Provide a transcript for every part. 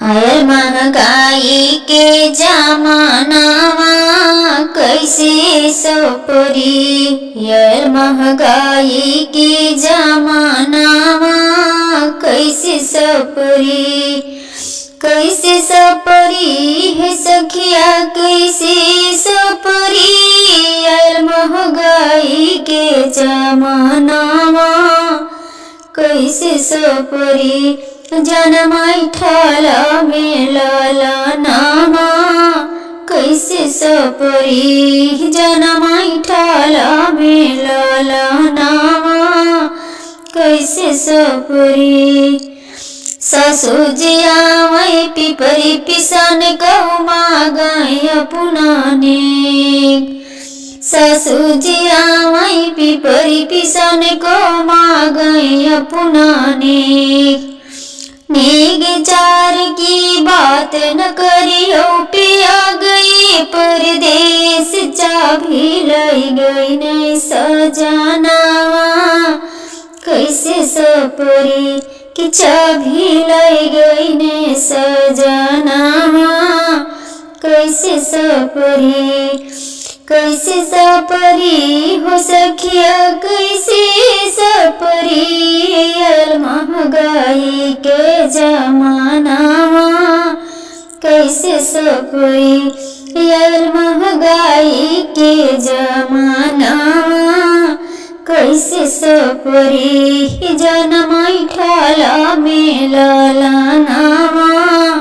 आयल महंगाई के जमानामा कैसे सपरी। आयल महंगाई के जमानामा कैसे सपरी। कैसे सपरी है सखिया कैसे सपरी। आयल महंगाई के जमानामा कैसे सपरी। जनमाई ठाला में लाला नामा कैसे सपरी। जनमाई ठाला में लाला नामा कैसे सपरी। ससुजिया मैं पिपरी पिसान कहमा गए अपनाने। ससुजिया मैं पिपरी पिसान कहमा गए अपनाने। नेग चार की बात न करियो पिया गई परदेश चाभी लई गई नहीं सजनावा कैसे सपरी। कि चाभी लई गई ने सजनावा कैसे सपरी। कैसे सपरी हो सखिया कैसे सपरी। आयल महंगाई के जमानामा कैसे सपरी। आयल महंगाई के जमानामा कैसे सपरी। जनमाई ठाला में लाला नामा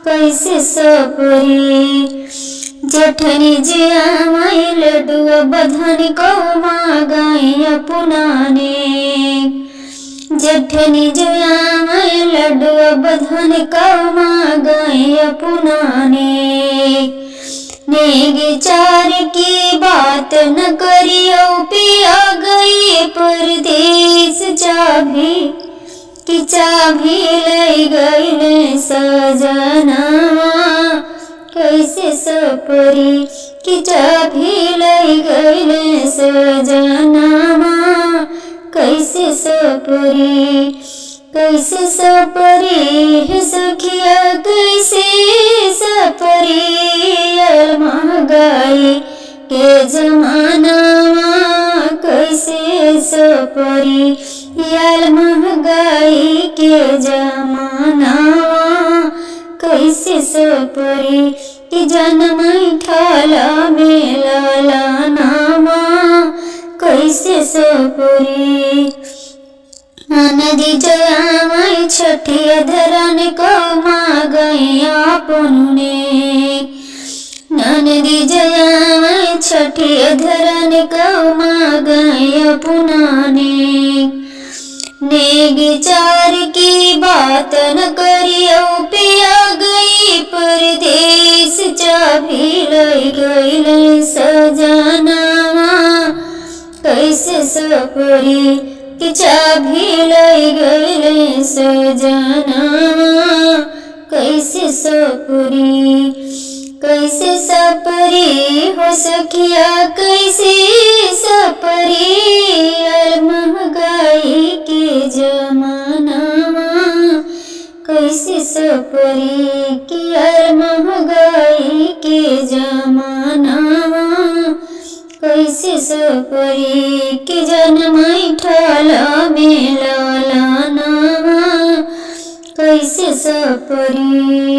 कैसे सपरी। जठनी जिया माई लड्डुआ बधन कहमा गए अपनाने। जठनी जिया माई लड्डुआ बधन कहमा गए अपनाने। नेग चार की बात न करियो पिया गई परदेश चाभी। कि चाभी लई गई ने सजनावा कैसे सपरी। कि चाभी लई गई ने सजनावा कैसे सपरी। कैसे सपरी है सखिया कैसे सपरी। आयल महंगाई के जमानामा कैसे सपरी। आयल महंगाई के जमानामा कैसे सपरी। कि जनमाई ठाला में लाला नामा कैसे सपरी। नदी जया माई छठिया धरन कहमा गए अपने। नदी जया माई छठिया धरन कहमा गए अपनाने। नेग चार की बात न करियो पिया गई परदेश चाभी लई गई ले सजनावा कैसे सपरी। कि चाभी लई गई ले सजनावा कैसे सपरी। कैसे सपरी हो सखिया कैसे सपरी। आयल महंगाई के जमानामा कैसे सपरी। कि आयल महंगाई के जमानामा कैसे सपरी। कि जनमाई ठाला में लाला नामा कैसे सपरी।